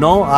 9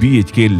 BHK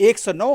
109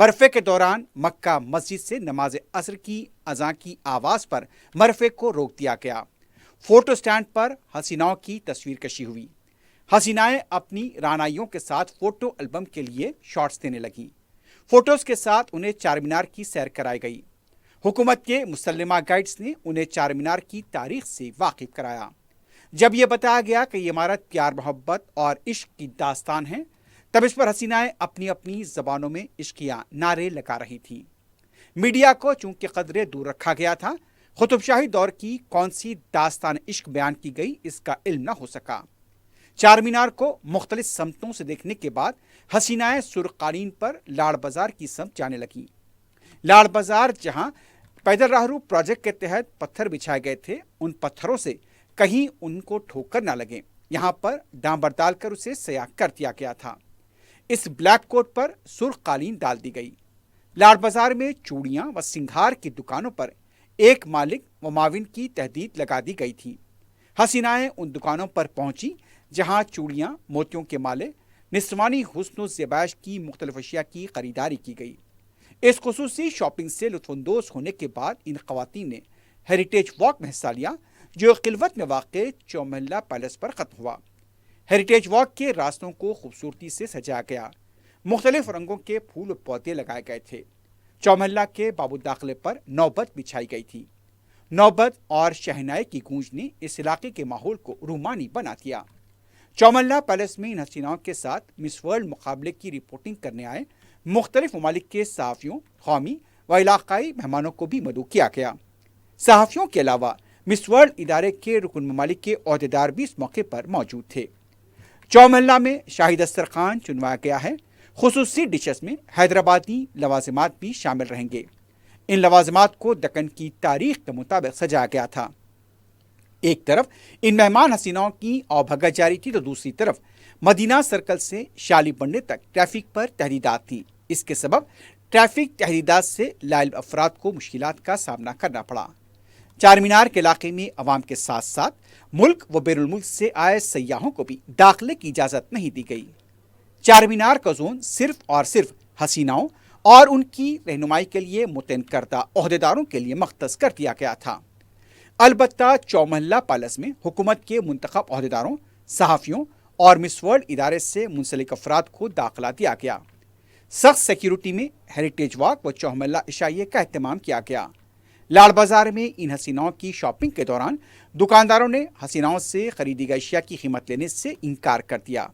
مرفے کے دوران مکہ مسجد سے نماز عصر کی اذان کی آواز پر مرفے کو روک دیا گیا۔ فوٹو سٹینڈ پر حسیناؤں کی تصویر کشی ہوئی۔ حسینائیں اپنی رعنائیوں کے ساتھ فوٹو البم کے لیے شارٹس دینے لگیں۔ فوٹوز کے ساتھ انہیں چار مینار کی سیر کرائی گئی۔ حکومت کے مسلمہ گائیڈز نے انہیں چار مینار کی تاریخ سے واقف کرایا۔ جب یہ بتایا گیا کہ یہ عمارت پیار محبت اور عشق کی داستان ہے، تب اس پر حسینائیں اپنی اپنی زبانوں میں عشقیہ نعرے لگا رہی تھیں۔ میڈیا کو چونکہ قدرے دور رکھا گیا تھا، قطب شاہی دور کی کون سی داستان عشق بیان کی گئی اس کا علم نہ ہو سکا۔ چار مینار کو مختلف سمتوں سے دیکھنے کے بعد حسینائیں سرخ قالین پر لاڑ بازار کی سمت جانے لگیں۔ لاڑ بازار جہاں پیدل راہرو پروجیکٹ کے تحت پتھر بچھائے گئے تھے، ان پتھروں سے کہیں ان کو ٹھوکر نہ لگے، یہاں پر ڈانبر ڈال کر اسے سیاہ کر دیا گیا تھا۔ اس بلیک کوٹ پر سرخ قالین ڈال دی گئی۔ لاڑ بازار میں چوڑیاں و سنگھار کی دکانوں پر ایک مالک و معاون کی تحدید لگا دی گئی تھی۔ حسینائیں ان دکانوں پر پہنچی جہاں چوڑیاں، موتیوں کے مالے، نسوانی حسن و زیبائش کی مختلف اشیاء کی خریداری کی گئی۔ اس خصوصی شاپنگ سے لطف اندوز ہونے کے بعد ان خواتین نے ہیریٹیج واک میں حصہ لیا، جو خلوت میں واقع چومحلہ پیلس پر ختم ہوا۔ ہیریٹیج واک کے راستوں کو خوبصورتی سے سجایا گیا، مختلف رنگوں کے پھول و پودے لگائے گئے تھے۔ چومحلہ کے باب الداخلے پر نوبت بچھائی گئی تھی۔ نوبت اور شہنائی کی گونج نے اس علاقے کے ماحول کو رومانی بنا دیا۔ چومحلہ پیلس میں ان حسیناؤں کے ساتھ مس ورلڈ مقابلے کی رپورٹنگ کرنے آئے مختلف ممالک کے صحافیوں، قومی و علاقائی مہمانوں کو بھی مدعو کیا گیا۔ صحافیوں کے علاوہ مس ورلڈ ادارے کے رکن ممالک کے عہدیدار بھی اس موقع پر موجود تھے۔ چومحلہ میں شاہی دسترخوان چنوایا گیا ہے۔ خصوصی ڈشز میں حیدرآبادی لوازمات بھی شامل رہیں گے۔ ان لوازمات کو دکن کی تاریخ کے مطابق سجایا گیا تھا۔ ایک طرف ان مہمان حسیناؤں کی اوبھگت جاری تھی تو دوسری طرف مدینہ سرکل سے شالی بنڈے تک ٹریفک پر تحدیدات تھیں۔ اس کے سبب ٹریفک تحدیدات سے لاعلم افراد کو مشکلات کا سامنا کرنا پڑا۔ چار مینار کے علاقے میں عوام کے ساتھ ساتھ ملک و بیرون الملک سے آئے سیاحوں کو بھی داخلے کی اجازت نہیں دی گئی۔ چار مینار کا زون صرف اور صرف حسیناؤں اور ان کی رہنمائی کے لیے متعین کردہ عہدیداروں کے لیے مختص کر دیا گیا تھا۔ البتہ چومحلہ پیلس میں حکومت کے منتخب عہدیداروں، صحافیوں اور مس ورلڈ ادارے سے منسلک افراد کو داخلہ دیا گیا۔ سخت سیکیورٹی میں ہیریٹیج واک و چومحلہ عشائیے کا اہتمام کیا گیا۔ لاڑ بازار میں ان حسیناؤں کی شاپنگ کے دوران دکانداروں نے حسیناؤں سے خریدی گئی اشیاء کی قیمت لینے سے انکار کر دیا۔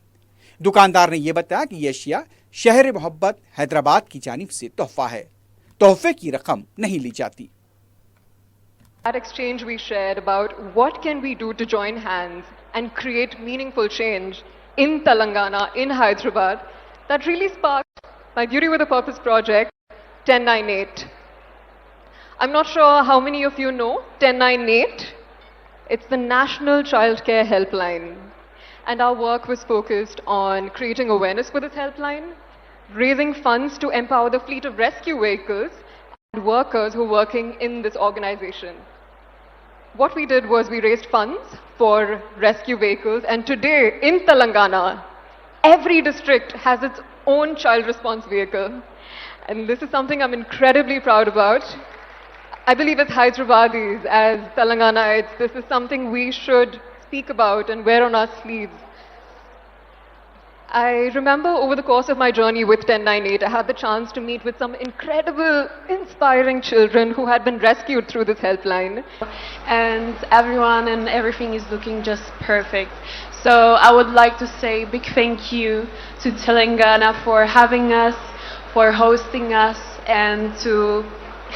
دکاندار نے یہ بتایا کہ یہ اشیاء شہر محبت حیدرآباد کی جانب سے تحفہ ہے، تحفے کی رقم نہیں لی جاتی۔ That exchange we shared about what can we do to join hands and create meaningful change in Telangana, in Hyderabad, that really sparked my Beauty with a Purpose project, 1098. I'm not sure how many of you know 1098. It's the National Childcare Helpline. And our work was focused on creating awareness for this helpline, raising funds to empower the fleet of rescue vehicles and workers who are working in this organization. What we did was we raised funds for rescue vehicles, and today in Telangana, every district has its own child response vehicle. And this is something I'm incredibly proud about. I believe as Hyderabadis, as Telangana'ites, this is something we should speak about and wear on our sleeves. I remember over the course of my journey with 1098, I had the chance to meet with some incredible, inspiring children who had been rescued through this helpline. And everyone and everything is looking just perfect. So I would like to say a big thank you to Telangana for having us, for hosting us, and to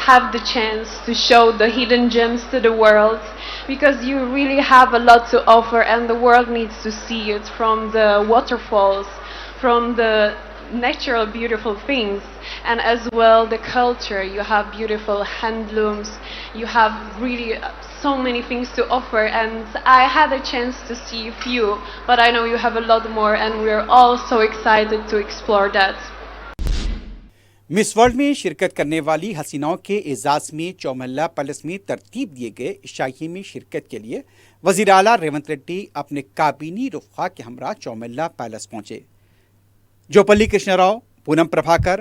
have the chance to show the hidden gems to the world, because you really have a lot to offer and the world needs to see it, from the waterfalls, from the natural beautiful things, and as well the culture. You have beautiful handlooms, you have really so many things to offer, and I had a chance to see a few, but I know you have a lot more and we're all so excited to explore that. Miss world میں شرکت کرنے والی حسیناؤں کے اعزاز میں Chowmahalla palace میں ترتیب دیے گئے عشائیے میں شرکت کے لیے وزیر اعلیٰ ریونت ریڈی اپنے کابینی رفقا کے ہمراہ چومحلہ پیلس پہنچے۔ Jupally Krishna Rao, Poonam Prabhakar,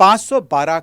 512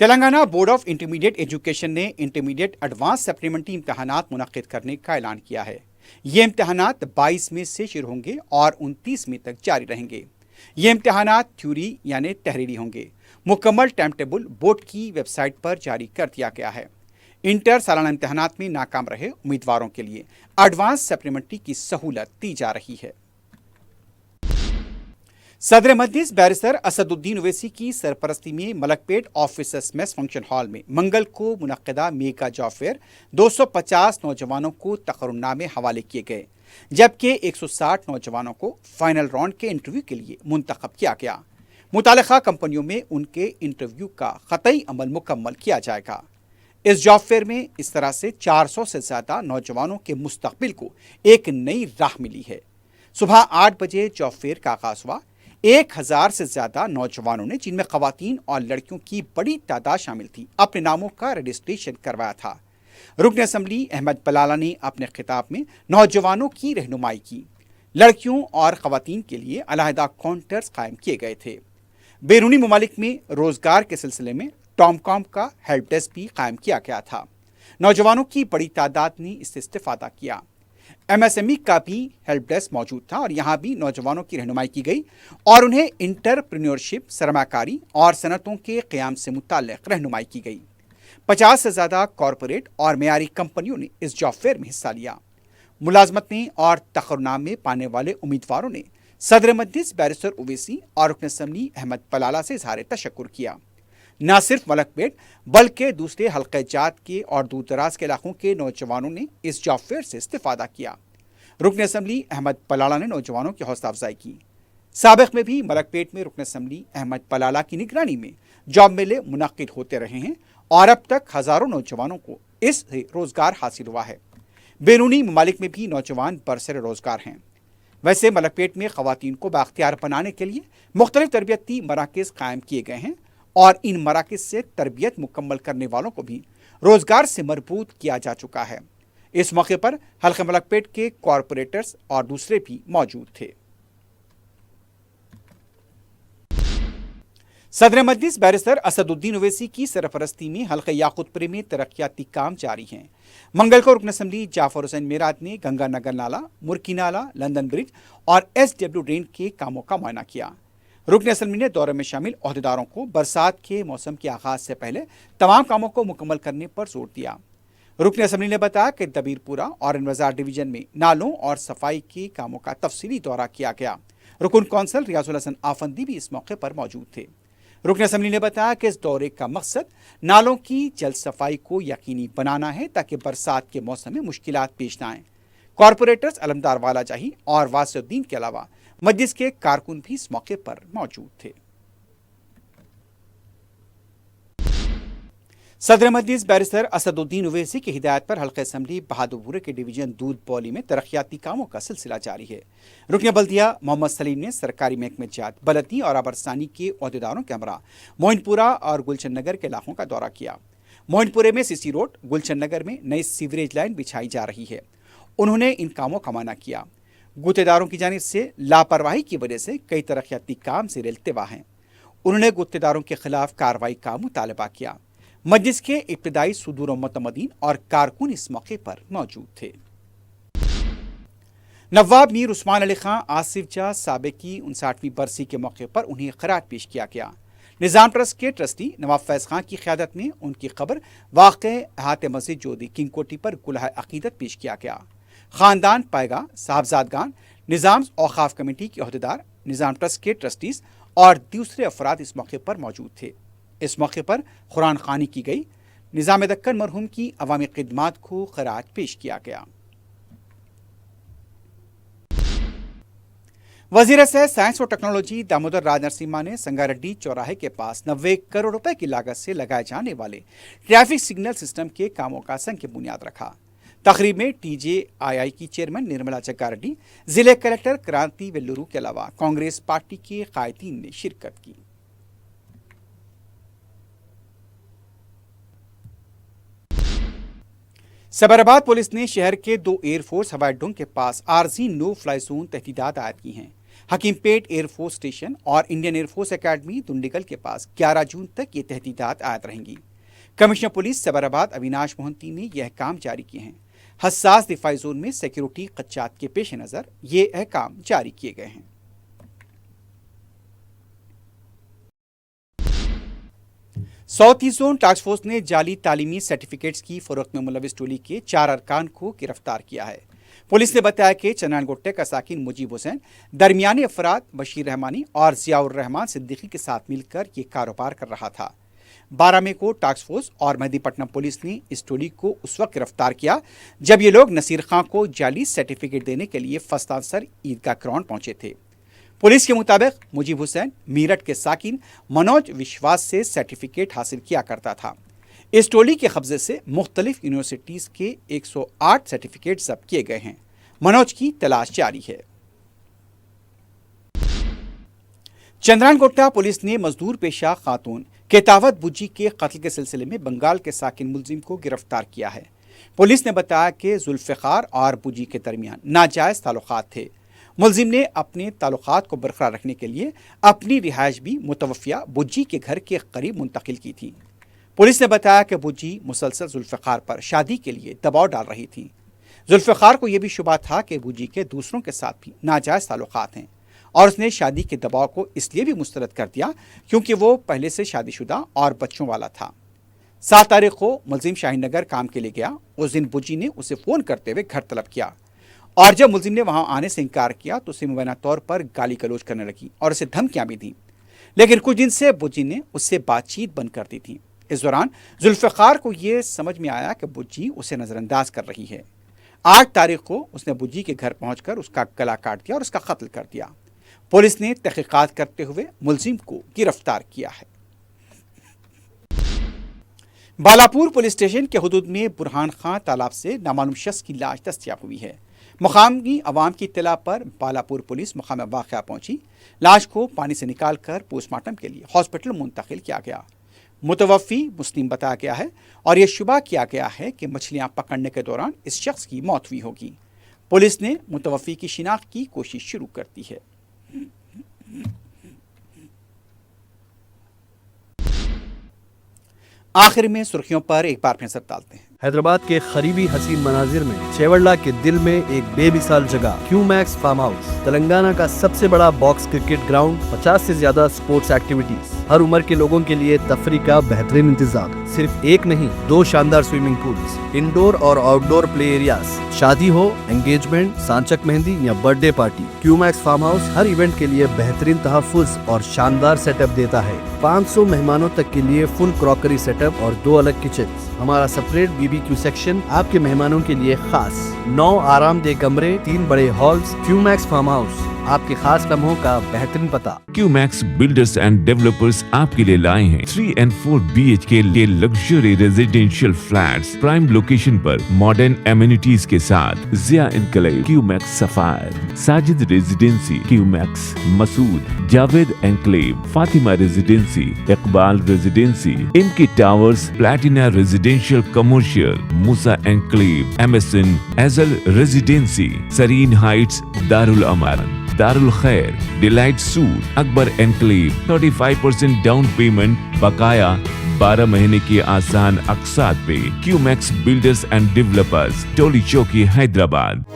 Telangana board of intermediate education نے انٹرمیڈیٹ ایڈوانس سپلیمنٹری امتحانات منعقد کرنے کا اعلان کیا ہے۔ یہ امتحانات 22 مئی سے شروع ہوں گے اور 29 مئی تک جاری رہیں گے۔ یہ امتحانات تھیوری یعنی تحریری ہوں گے۔ مکمل ٹائم ٹیبل بورڈ کی ویب سائٹ پر جاری کر دیا گیا ہے۔ انٹر سالانہ امتحانات میں ناکام رہے امیدواروں کے لیے ایڈوانس سپلیمنٹری کی سہولت دی جا رہی ہے۔ صدر مجلس بیرسٹر اسد الدین اویسی کی سرپرستی میں ملک پیٹ آفیسرس میس فنکشن ہال میں منگل کو منعقدہ میگا جاب فیئر 250 نوجوانوں کو تقررنامے حوالے کیے گئے، جبکہ 160 نوجوانوں کو فائنل راؤنڈ کے انٹرویو کے لیے منتخب کیا گیا۔ متعلقہ کمپنیوں میں ان کے انٹرویو کا قطعی عمل مکمل کیا جائے گا۔ اس جاب فیئر میں اس طرح سے 400 سے زیادہ نوجوانوں کے مستقبل کو ایک نئی راہ ملی ہے۔ صبح 8 بجے جاب فیئر کا آغاز ہوا۔ 1000 سے زیادہ نوجوانوں نے، جن میں خواتین اور لڑکیوں کی بڑی تعداد شامل تھی، اپنے ناموں کا رجسٹریشن کروایا تھا۔ رکن اسمبلی احمد پلالہ نے اپنے خطاب میں نوجوانوں کی رہنمائی کی۔ لڑکیوں اور خواتین کے لیے علیحدہ کاؤنٹرز قائم کیے گئے تھے۔ بیرونی ممالک میں روزگار کے سلسلے میں ٹام کام کا ہیلپ ڈیسک بھی قائم کیا گیا تھا۔ نوجوانوں کی بڑی تعداد نے اس سے استفادہ کیا۔ ایم ایس ایم ای کا بھی ہیلپ ڈیسک موجود تھا اور یہاں بھی نوجوانوں کی رہنمائی کی گئی اور انہیں انٹرپرینیورشپ، سرمایہ کاری اور صنعتوں کے قیام سے متعلق رہنمائی کی گئی۔ 50 سے زیادہ کارپوریٹ اور معیاری کمپنیوں نے اس جاب فیئر میں حصہ لیا۔ ملازمتیں اور تقررنامے پانے والے امیدواروں نے صدر مجلس بیرسٹر اویسی اور رکن اسمبلی احمد پلالہ سے اظہار تشکر کیا۔ نہ صرف ملک پیٹ بلکہ دوسرے حلقہ جات کے اور دور دراز کے علاقوں کے نوجوانوں نے اس جاب فیئر سے استفادہ کیا۔ رکن اسمبلی احمد پلالہ نے نوجوانوں کی حوصلہ افزائی کی۔ سابق میں بھی ملک پیٹ میں رکن اسمبلی احمد پلالہ کی نگرانی میں جاب میلے منعقد ہوتے رہے ہیں اور اب تک ہزاروں نوجوانوں کو اس سے روزگار حاصل ہوا ہے۔ بیرونی ممالک میں بھی نوجوان برسر روزگار ہیں۔ ویسے ملک پیٹ میں خواتین کو بااختیار بنانے کے لیے مختلف تربیتی مراکز قائم کیے گئے ہیں اور ان مراکز سے تربیت مکمل کرنے والوں کو بھی روزگار سے مربوط کیا جا چکا ہے۔ اس موقع پر حلقہ ملک پیٹ کے کارپوریٹرز اور دوسرے بھی موجود تھے۔ صدر مجلس بیرسٹر اسد الدین اویسی کی سرپرستی میں حلقہ یاقوت پورے میں ترقیاتی کام جاری ہیں۔ منگل کو رکن اسمبلی جعفر حسین میرات نے گنگا نگر نالا، مرکی نالا، لندن برج اور ایس ڈبلیو ڈرین کے کاموں کا معائنہ کیا۔ رکن اسمبلی نے دورے میں شامل عہدیداروں کو برسات کے موسم کے آغاز سے پہلے تمام کاموں کو مکمل کرنے پر زور دیا۔ رکن اسمبلی نے بتایا کہ دبیر پورہ اور انوزار ڈویژن میں نالوں اور صفائی کے کاموں کا تفصیلی دورہ کیا گیا۔ رکن کونسل ریاض الحسن آفندی بھی اس موقع پر موجود تھے۔ رکن اسمبلی نے بتایا کہ اس دورے کا مقصد نالوں کی جلد صفائی کو یقینی بنانا ہے تاکہ برسات کے موسم میں مشکلات پیش نہ آئیں۔ کارپوریٹرز علمدار والا جاہی اور واسع الدین کے علاوہ مجلس کے کارکن بھی اس موقع پر موجود تھے۔ صدر مجلس بیرسٹر اسد الدین اویسی کی ہدایت پر حلقہ اسمبلی بہادرپورے کے ڈویژن دودھ بولی میں ترقیاتی کاموں کا سلسلہ جاری ہے۔ رکن بلدیہ محمد سلیم نے سرکاری محکمہ جات، بلدی اور آبرسانی کے عہدیداروں کے ہمراہ موئن پورہ اور گلشن نگر کے علاقوں کا دورہ کیا۔ موئن پورے میں سی سی روڈ، گلشن نگر میں نئی سیوریج لائن بچھائی جا رہی ہے۔ انہوں نے ان کاموں کا معائنہ کیا۔ گتےداروں کی جانب سے لاپرواہی کی وجہ سے کئی ترقیاتی کام زیر التوا ہیں۔ انہوں نے گتےداروں کے خلاف کارروائی کا مطالبہ کیا۔ مجلس کے ابتدائی صدور و متمدین اور کارکن اس موقع پر موجود تھے۔ نواب میر عثمان علی خان آصف جاہ سابق کی 59ویں برسی کے موقع پر انہیں خراج پیش کیا گیا۔ نظام ٹرسٹ کے ٹرسٹی نواب فیض خان کی قیادت میں ان کی قبر واقع احاطہ مسجد جودی کنگ کوٹی پر گلہ عقیدت پیش کیا گیا۔ خاندان، پائیگاہ، صاحبزادگان، نظام اوقاف کمیٹی کے عہدیدار، نظام ٹرسٹ کے ٹرسٹیز اور دوسرے افراد اس موقع پر موجود تھے۔ اس موقع پر قرآن خوانی کی گئی۔ نظام دکن مرحوم کی عوامی خدمات کو خراج پیش کیا گیا۔ وزیر صحت، سائنس و ٹیکنالوجی دامودر راج نرسمہا نے سنگاریڈی چوراہے کے پاس 90 کروڑ روپے کی لاگت سے لگائے جانے والے ٹریفک سگنل سسٹم کے کاموں کا سنگ بنیاد رکھا۔ تقریب میں ٹی جے آئی آئی کی چیئرمین نرملا جگاریڈی، ضلع کلکٹر کرانتی ویلورو کے علاوہ کانگریس پارٹی کے قائدین نے شرکت کی۔ سبرآباد پولیس نے شہر کے 2 ایئر فورس ہوائی اڈوں کے پاس عارضی نو فلائی زون تحدیدات عائد کی ہیں۔ حکیم پیٹ ایئر فورس اسٹیشن اور انڈین ایئر فورس اکیڈمی دنڈیگل کے پاس 11 جون تک یہ تحدیدات عائد رہیں گی۔ کمشنر پولیس سبرآباد اویناش موہنتی نے یہ احکام جاری کیے ہیں۔ حساس دفاعی زون میں سیکیورٹی خدشات کے پیش نظر یہ احکام جاری کیے گئے ہیں۔ South east zone task force نے جعلی تعلیمی سرٹیفکیٹس کی فروخت میں ملوث ٹولی کے 4 ارکان کو گرفتار کیا ہے۔ پولیس نے بتایا کہ چنان گٹے کا ساکن مجیب حسین درمیانی افراد بشیر رحمانی اور ضیاء الرحمان صدیقی کے ساتھ مل کر یہ کاروبار کر رہا تھا۔ 12 مئی کو ٹاسک فورس اور مہدی پٹنم پولیس نے اس ٹولی کو اس وقت گرفتار کیا جب یہ لوگ نصیر خان کو جعلی سرٹیفکیٹ دینے کے لیے فستانسر عیدگاہ گراؤنڈ پہنچے تھے۔ پولیس کے مطابق مجیب حسین میرٹھ کے ساکن منوج وشواس سے سرٹیفکیٹ حاصل کیا کرتا تھا۔ اس ٹولی کے قبضے سے مختلف یونیورسٹیز کے 108 سرٹیفکیٹ ضبط کیے گئے ہیں۔ منوج کی تلاش جاری ہے۔ چندران گوٹا پولیس نے مزدور پیشہ خاتون کیتاوت بجی کے قتل کے سلسلے میں بنگال کے ساکن ملزم کو گرفتار کیا ہے۔ پولیس نے بتایا کہ ذوالفقار اور بجی کے درمیان ناجائز تعلقات تھے۔ ملزم نے اپنے تعلقات کو برقرار رکھنے کے لیے اپنی رہائش بھی متوفیہ بجی کے گھر کے قریب منتقل کی تھی۔ پولیس نے بتایا کہ بجی مسلسل ذوالفقار پر شادی کے لیے دباؤ ڈال رہی تھی۔ ذوالفقار کو یہ بھی شبہ تھا کہ بجی کے دوسروں کے ساتھ بھی ناجائز تعلقات ہیں اور اس نے شادی کے دباؤ کو اس لیے بھی مسترد کر دیا کیونکہ وہ پہلے سے شادی شدہ اور بچوں والا تھا۔ 7 تاریخ کو ملزم شاہین نگر کام کے لیے گیا۔ اس دن بجی نے اسے فون کرتے ہوئے گھر طلب کیا اور جب ملزم نے وہاں آنے سے انکار کیا تو اسے مبینہ طور پر گالی گلوچ کرنے لگی اور اسے دھمکیاں بھی دیں، لیکن کچھ دن سے بجی نے اس سے بات چیت بند کر دی تھی۔ اس دوران ذوالفقار کو یہ سمجھ میں آیا کہ بجی اسے نظر انداز کر رہی ہے۔ 8 تاریخ کو اس نے بجی کے گھر پہنچ کر اس کا گلا کاٹ دیا اور اس کا قتل کر دیا۔ پولیس نے تحقیقات کرتے ہوئے ملزم کو گرفتار کیا ہے۔ بالاپور پولیس اسٹیشن کے حدود میں برہان خان تالاب سے نامعلوم شخص کی لاش دستیاب ہوئی ہے۔ مقامی عوام کی اطلاع پر بالاپور پولیس مقام واقعہ پہنچی۔ لاش کو پانی سے نکال کر پوسٹ مارٹم کے لیے ہاسپٹل منتقل کیا گیا۔ متوفی مسلم بتایا گیا ہے اور یہ شبہ کیا گیا ہے کہ مچھلیاں پکڑنے کے دوران اس شخص کی موت ہوئی ہوگی۔ پولیس نے متوفی کی شناخت کی کوشش شروع کر دی ہے۔ آخر میں سرخیوں پر ایک بار پھر نظر ڈالتے ہیں۔ حیدرآباد کے قریبی حسین مناظر میں چیوڑلہ کے دل میں ایک بے مثال جگہ کیو میکس فارم ہاؤس، تلنگانہ کا سب سے بڑا باکس کرکٹ گراؤنڈ، 50 سے زیادہ سپورٹس ایکٹیویٹیز، ہر عمر کے لوگوں کے لیے تفریح کا بہترین انتظام۔ صرف ایک نہیں، 2 شاندار سوئمنگ پولز، انڈور اور آؤٹ ڈور پلے ایریاز، شادی ہو، انگیجمنٹ، سانچک مہندی یا برتھ ڈے پارٹی، کیو میکس فارم ہاؤس ہر ایونٹ کے لیے بہترین تحفظ اور شاندار سیٹ اپ دیتا ہے۔ 500 مہمانوں تک کے لیے فل کراکری سیٹ اپ اور 2 الگ کچنز۔ ہمارا سپریٹ BBQ سیکشن آپ کے مہمانوں کے لیے خاص، 9 آرام دہ کمرے، 3 بڑے ہالز۔ کیو میکس فارم ہاؤس آپ کے خاص لمحوں کا بہترین پتہ۔ کیو میکس بلڈرز اینڈ ڈیولپرز آپ کے لیے لائے ہیں 3 and 4 BHK کے luxury residential flats prime location پر ماڈرن ایمینٹیز کے ساتھ۔ Zia enclave, Q Max sapphire, Sajid residency, Q Max Masood, Javed enclave, Fatima residency, Iqbal residency, ان کی towers, platina residential commercial, Musa enclave, MSN ایزل residency, serene heights, Darulaman, Darulkhair, delight suite, Akbar enclave, 35% down payment بقایا 12 مہینے کی آسان اقساط پہ۔ Q Max builders and developers, Toli Chowki, Hyderabad.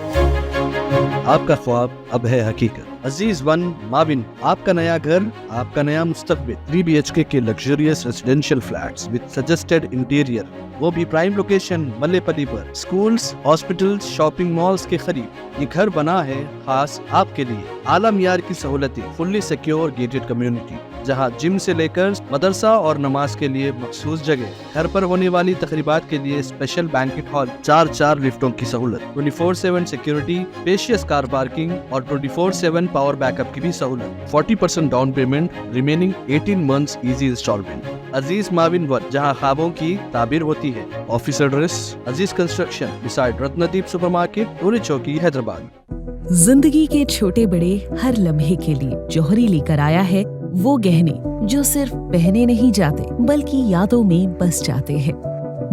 آپ کا خواب اب ہے حقیقت۔ عزیز ون مابن، آپ کا نیا گھر، آپ کا نیا مستقبل، 3 BHK کے luxurious residential flats with suggested interior, وہ بھی پرائم لوکیشن ملے پتی پر، سکولز، ہاسپٹلز، شاپنگ مالز کے قریب۔ یہ گھر بنا ہے خاص آپ کے لیے، اعلیٰ معیار کی سہولتیں، فلی سیکیور گیٹڈ کمیونٹی جہاں جم سے لے کر مدرسہ اور نماز کے لیے مخصوص جگہ، گھر پر ہونے والی تقریبات کے لیے اسپیشل بینکٹ ہال، 4 لفٹوں کی سہولت، 24/7 سیکیورٹی، اسپیشیس کار پارکنگ اور 24/7 پاور بیک اپ کی بھی سہولت، 40% down payment, remaining 18 months easy instalment. Aziz ماون ون، جہاں خوابوں کی تعبیر ہوتی ہے۔ Office address Aziz construction beside Ratandeep super market, Toli Chowki, Hyderabad. زندگی کے چھوٹے بڑے ہر لمحے کے لیے جوہری لے کر آیا ہے وہ گہنے جو صرف پہنے نہیں جاتے بلکہ یادوں میں بس جاتے ہیں۔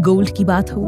گولڈ کی بات ہو،